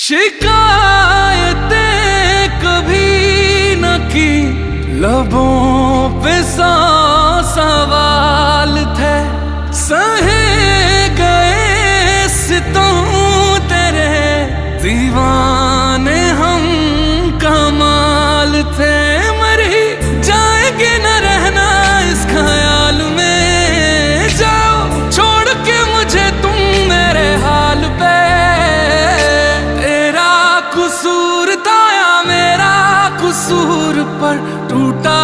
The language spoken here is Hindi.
शिकायतें कभी न की, लबों पे सौ सवाल थे, सहे गए सितम तेरे, दीवाने हम कमाल थे। मर ही जाएंगे न रहना इस ख्याल में, जाओ छोड़ के मुझे तुम मेरे हाल पे। कसूर था या मेरा कसूर पर टूटा